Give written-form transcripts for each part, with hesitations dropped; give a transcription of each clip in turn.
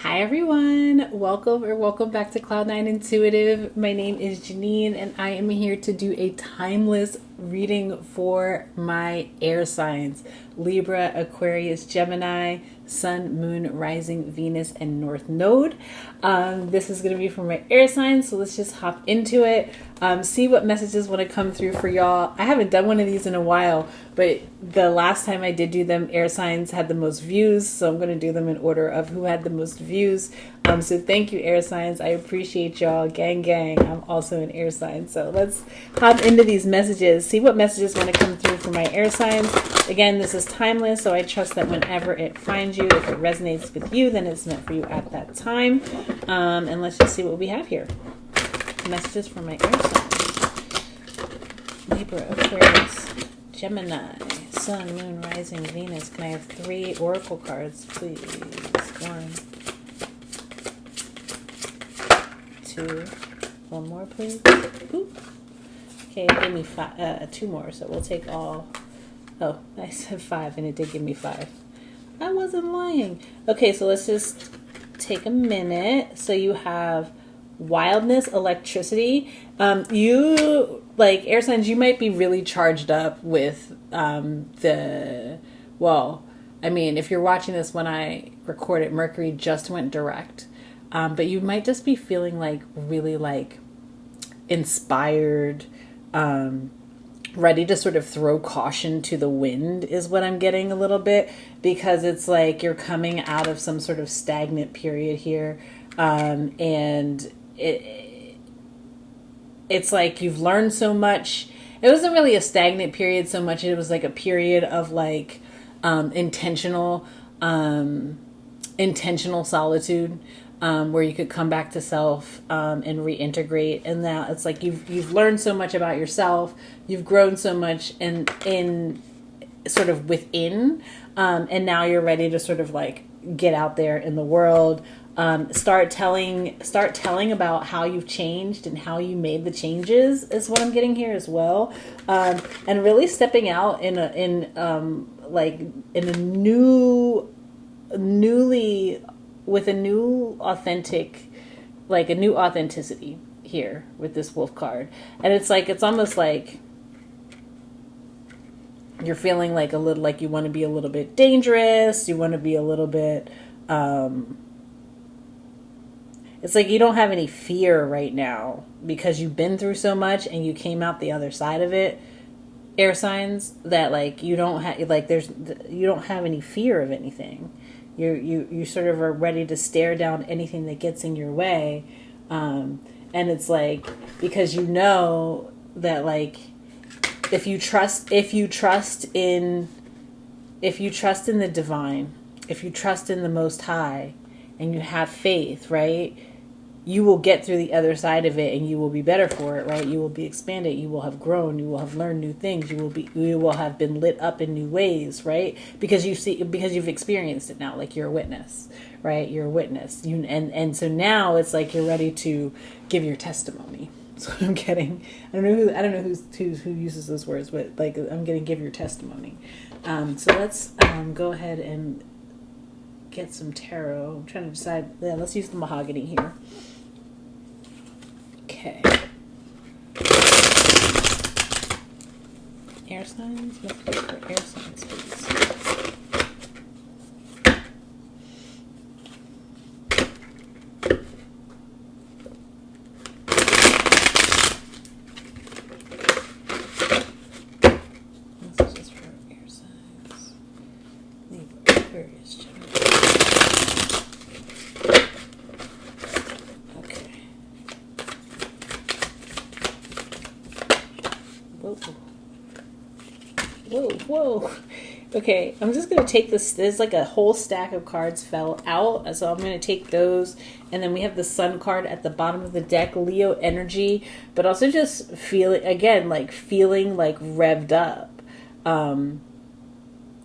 Hi everyone, welcome back to Cloud9 Intuitive. My name is Janine and I am here to do a timeless reading for my air signs: Libra, Aquarius, Gemini, Sun, Moon, Rising, Venus, and North Node. This is going to be for my air signs, so let's just hop into it. See what messages want to come through for y'all. I haven't done one of these in a while, but the last time I did do them, air signs had the most views, so I'm going to do them in order of who had the most views. So thank you, air signs. I appreciate y'all. Gang, gang. I'm also an air sign, so let's hop into these messages. See what messages want to come through for my air signs. Again, this is timeless, so I trust that whenever it finds you, if it resonates with you, then it's meant for you at that time. And let's just see what we have here. Messages from my air signs: Libra, Aquarius, Gemini, Sun, Moon, Rising, Venus. Can I have 3 oracle cards, please? 1, 2, one more, please. Ooh. Okay, give me 2 more, so we'll take all. Oh, I said 5, and it did give me 5. I wasn't lying. Okay, so let's just take a minute. So you have wildness, electricity. You, like, air signs, you might be really charged up with if you're watching this when I record it, Mercury just went direct. But you might just be feeling like really like inspired, ready to sort of throw caution to the wind is what I'm getting a little bit, because it's like you're coming out of some sort of stagnant period here. And it's like you've learned so much. It wasn't really a stagnant period so much. It was like a period of like intentional solitude, where you could come back to self and reintegrate. And now it's like you've learned so much about yourself. You've grown so much in sort of within, and now you're ready to sort of like get out there in the world. Start telling about how you've changed and how you made the changes is what I'm getting here as well. And really stepping out in a newly with a new authentic, like a new authenticity here with this wolf card. And it's like, it's almost like you're feeling like a little, like you want to be a little bit dangerous. You want to be a little bit, it's like you don't have any fear right now because you've been through so much and you came out the other side of it, air signs, that like you don't have, like you don't have any fear of anything. You sort of are ready to stare down anything that gets in your way. And it's like, because you know that like if you trust in the divine, if you trust in the Most High, and you have faith, right, you will get through the other side of it and you will be better for it, right? You will be expanded, you will have grown, you will have learned new things, you will have been lit up in new ways, right? Because you've experienced it now, like you're a witness, right? You're a witness. And so now it's like you're ready to give your testimony. So I'm getting, I don't know who uses those words, but like I'm getting give your testimony. So let's go ahead and get some tarot. I'm trying to decide. Yeah, let's use the mahogany here. Okay. Air signs? Let's go for air signs, please. This is just for air signs. Libra, Aquarius, Gemini. Whoa. Okay, I'm just going to take this. There's like a whole stack of cards fell out. So I'm going to take those. And then we have the Sun card at the bottom of the deck. Leo energy. But also just feeling like revved up.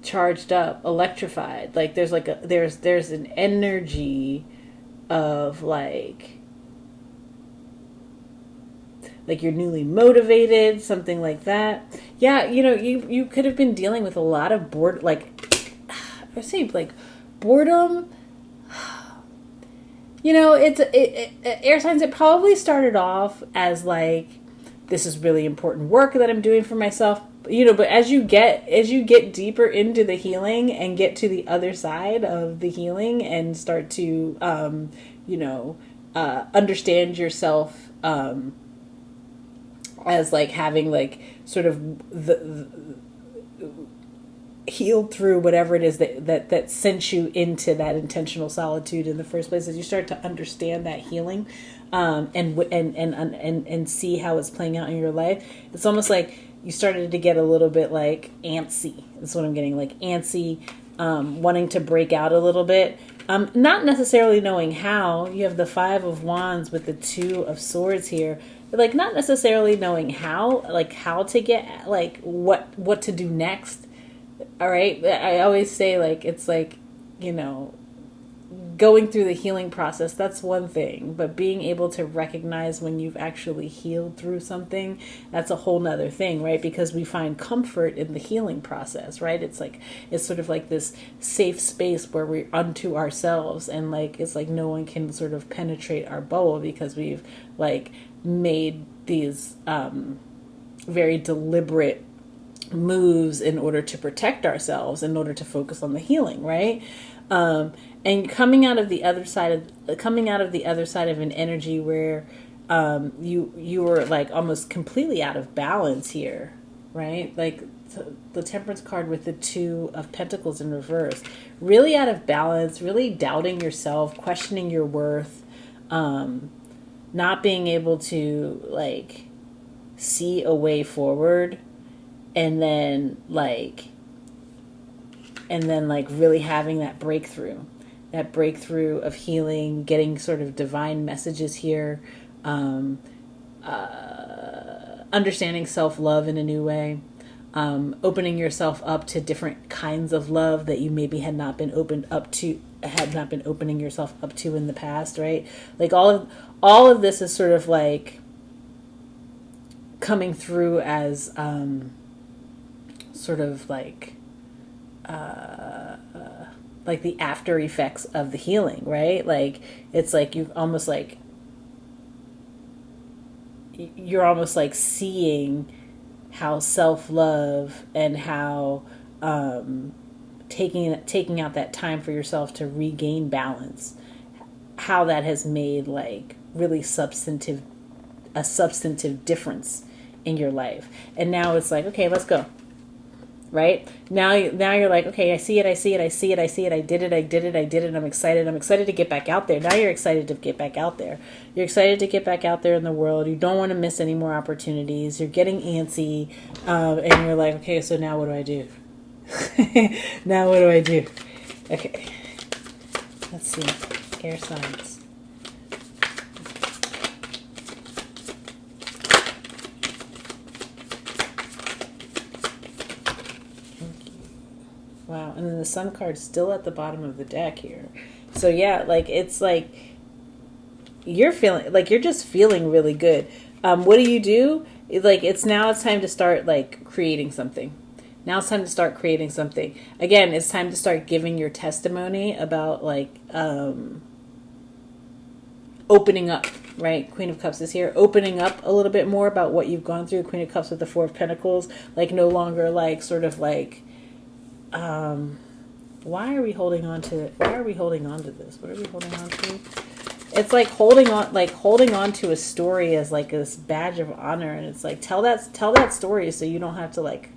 Charged up. Electrified. Like there's there's an energy of like you're newly motivated, something like that. Yeah, you could have been dealing with a lot of boredom, like boredom Air signs. It probably started off as like, this is really important work that I'm doing for myself. But as you get deeper into the healing and get to the other side of the healing and start to, understand yourself as like having like sort of the healed through whatever it is that sent you into that intentional solitude in the first place, as you start to understand that healing, and see how it's playing out in your life. It's almost like you started to get a little bit like antsy. That's what I'm getting, like antsy, wanting to break out a little bit. Not necessarily knowing how. You have the 5 of Wands with the 2 of Swords here. But like not necessarily knowing how to get, like what to do next. All right. I always say, like, it's like, going through the healing process, that's one thing, but being able to recognize when you've actually healed through something, that's a whole nother thing, right? Because we find comfort in the healing process, right? It's sort of like this safe space where we're unto ourselves, and like, it's like no one can sort of penetrate our bubble because we've like made these very deliberate moves in order to protect ourselves, in order to focus on the healing, right? And coming out of the other side of an energy where you were like almost completely out of balance here, right? Like the Temperance card with the 2 of Pentacles in reverse, really out of balance, really doubting yourself, questioning your worth, not being able to like see a way forward, and then really having that breakthrough of healing, getting sort of divine messages here, understanding self-love in a new way, opening yourself up to different kinds of love that you maybe had not been opening yourself up to in the past, right? Like all of this is sort of like coming through as sort of like the after effects of the healing, right? Like it's like you're almost like seeing how self-love and how taking out that time for yourself to regain balance, how that has made like really a substantive difference in your life. And now it's like, okay, let's go. Right? Now you're like, okay, I see it. I did it. I'm excited to get back out there. Now you're excited to get back out there. You're excited to get back out there in the world. You don't want to miss any more opportunities. You're getting antsy. And you're like, okay, so now what do I do? Now what do I do? Okay. Let's see. Air signs. Wow, and then the Sun card's still at the bottom of the deck here. So yeah, like it's like you're just feeling really good. What do? It's time to start like creating something. Now it's time to start creating something. Again, it's time to start giving your testimony about like opening up, right? Queen of Cups is here. Opening up a little bit more about what you've gone through. Queen of Cups with the 4 of Pentacles. Like no longer like sort of like why are we holding on to this? What are we holding on to? It's like holding on to a story as like this badge of honor, and it's like tell that story so you don't have to like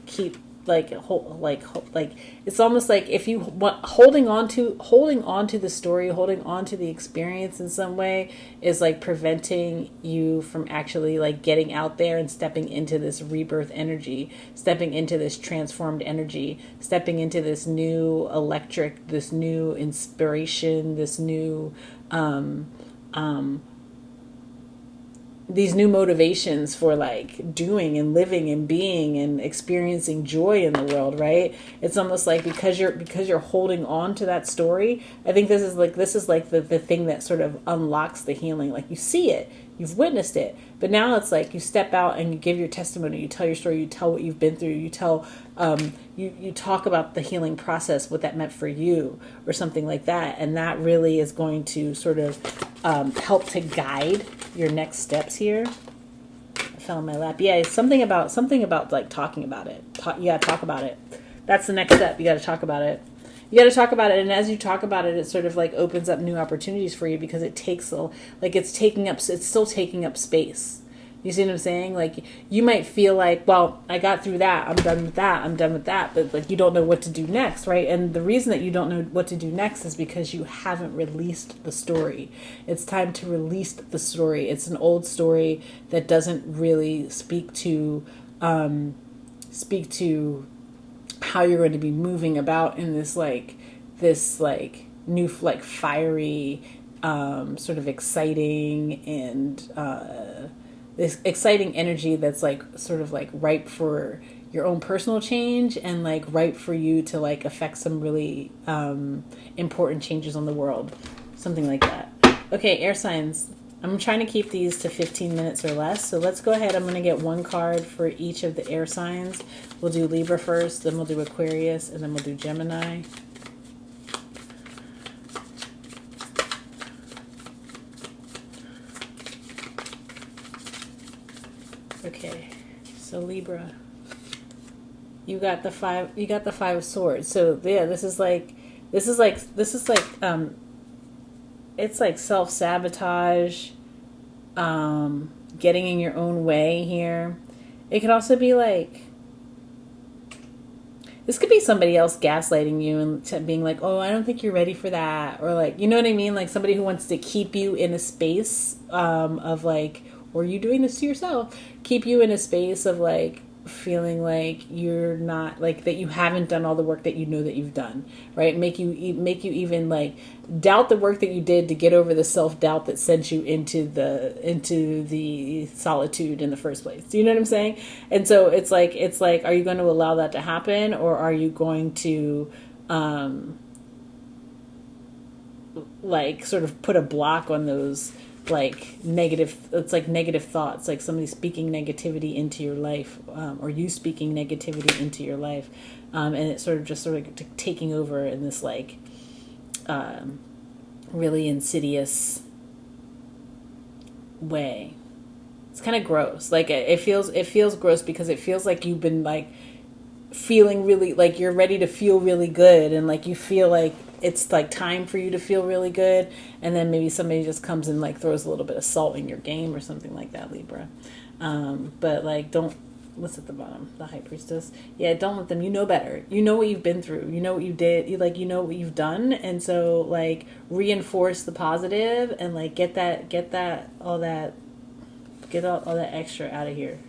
keep it's almost like if you want holding on to the story, holding on to the experience in some way is like preventing you from actually like getting out there and stepping into this rebirth energy, stepping into this transformed energy, stepping into this new electric, this new inspiration, this new these new motivations for like doing and living and being and experiencing joy in the world, right? It's almost like because you're holding on to that story. I think this is like the thing that sort of unlocks the healing. Like you see it, you've witnessed it, but now it's like you step out and you give your testimony, you tell your story, you tell what you've been through, you tell you talk about the healing process, what that meant for you or something like that, and that really is going to sort of help to guide your next steps here. I fell in my lap. Yeah, it's something about like talking about it. You gotta talk about it. That's the next step. You gotta talk about it. You gotta talk about it, and as you talk about it, it sort of like opens up new opportunities for you because it takes it's still taking up space. You see what I'm saying? Like you might feel like, well, I got through that. I'm done with that. I'm done with that. But like you don't know what to do next, right? And the reason that you don't know what to do next is because you haven't released the story. It's time to release the story. It's an old story that doesn't really speak to how you're going to be moving about in this new like fiery sort of exciting and this exciting energy that's like sort of like ripe for your own personal change and like ripe for you to like affect some really important changes on the world, something like that. Okay, air signs. I'm trying to keep these to 15 minutes or less, so let's go ahead. I'm going to get one card for each of the air signs. We'll do Libra first, then we'll do Aquarius, and then we'll do Gemini. Okay, so Libra, you got the five of swords. So yeah, this is like it's like self-sabotage, getting in your own way here. It could also be like, this could be somebody else gaslighting you and being like, oh, I don't think you're ready for that. Or like, you know what I mean? Like somebody who wants to keep you in a space of like, or you doing this to yourself, keep you in a space of like, feeling like you're not like that, you haven't done all the work that you know that you've done, right? Make you even like doubt the work that you did to get over the self-doubt that sent you into the solitude in the first place. Do you know what I'm saying? And so it's like are you going to allow that to happen, or are you going to like sort of put a block on those like negative, it's like negative thoughts, like somebody speaking negativity into your life, or you speaking negativity into your life, and it's sort of taking over in this like really insidious way. It's kind of gross. Like it feels gross because it feels like you've been like feeling really like you're ready to feel really good, and like you feel like it's like time for you to feel really good, and then maybe somebody just comes and like throws a little bit of salt in your game or something like that, Libra. But like, don't, what's at the bottom? The High Priestess. Yeah, don't let them. You know better. You know what you've been through. You know what you did. You know what you've done, and so like reinforce the positive and like get all that extra out of here.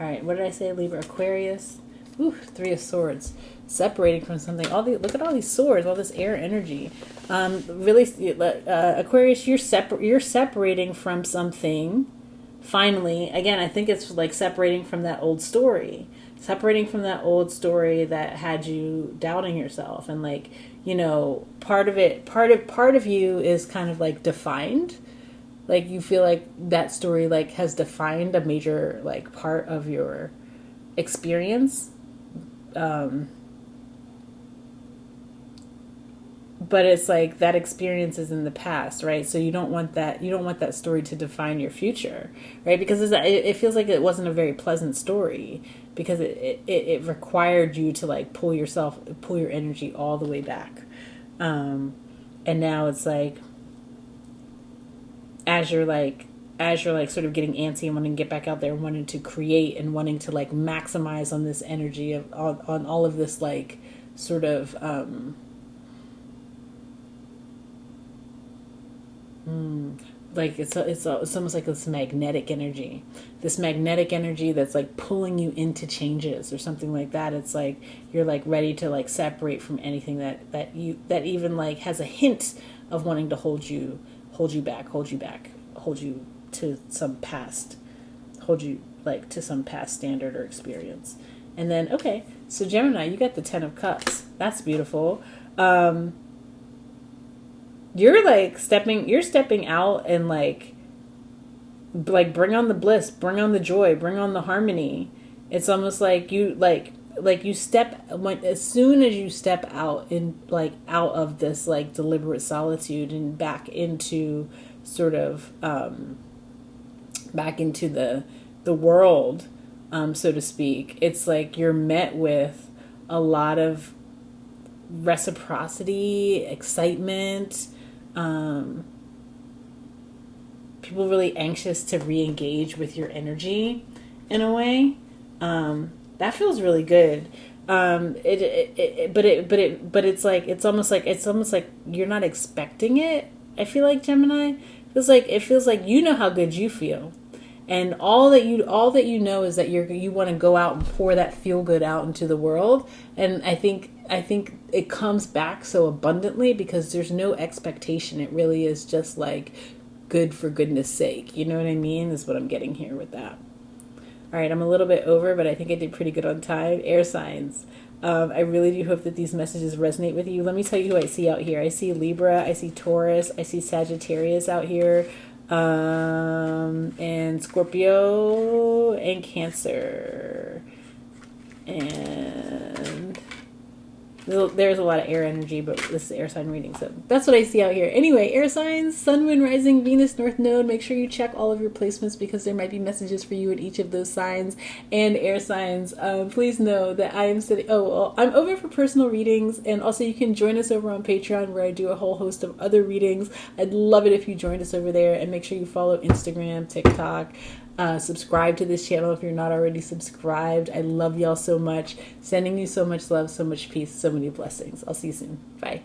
All right, what did I say, Libra? Aquarius. Ooh, Three of Swords. Separating from something. Look at all these swords, all this air energy. Really, Aquarius, you're separating from something. Finally, again, I think it's like separating from that old story. Separating from that old story that had you doubting yourself, and like, you know, part of you is kind of like defined. Like you feel like that story like has defined a major like part of your experience. But it's like that experience is in the past, right? So you don't want that story to define your future, right? Because it feels like it wasn't a very pleasant story, because it required you to like pull your energy all the way back. And now it's like, as you're like sort of getting antsy and wanting to get back out there and wanting to create and wanting to like maximize on this energy of on all of this like sort of like it's almost like this magnetic energy that's like pulling you into changes or something like that. It's like you're like ready to like separate from anything that even like has a hint of wanting to hold you back, hold you to some past, hold you like to some past standard or experience. And then, okay, so Gemini, you got the 10 of Cups. That's beautiful. You're like stepping out and like bring on the bliss, bring on the joy, bring on the harmony. It's almost like you you step as soon as you step out in like out of this like deliberate solitude and back into sort of back into the world, so to speak. It's like you're met with a lot of reciprocity, excitement, people really anxious to re-engage with your energy in a way. That feels really good. But it's like it's almost like you're not expecting it. I feel like Gemini it feels like you know how good you feel, and all that you know is that you want to go out and pour that feel good out into the world. And I think it comes back so abundantly because there's no expectation. It really is just like good for goodness sake. You know what I mean? Is what I'm getting here with that. All right, I'm a little bit over, but I think I did pretty good on time. Air signs. I really do hope that these messages resonate with you. Let me tell you who I see out here. I see Libra, I see Taurus, I see Sagittarius out here, and Scorpio and Cancer. And there's a lot of air energy, but this is air sign reading, so that's what I see out here. Anyway, air signs, Sun, Moon, Rising, Venus, North Node. Make sure you check all of your placements because there might be messages for you in each of those signs. And air signs, please know that I am sitting. I'm over for personal readings, and also you can join us over on Patreon where I do a whole host of other readings. I'd love it if you joined us over there, and make sure you follow Instagram, TikTok. Subscribe to this channel if you're not already subscribed. I love y'all so much. Sending you so much love, so much peace, so many blessings. I'll see you soon. Bye.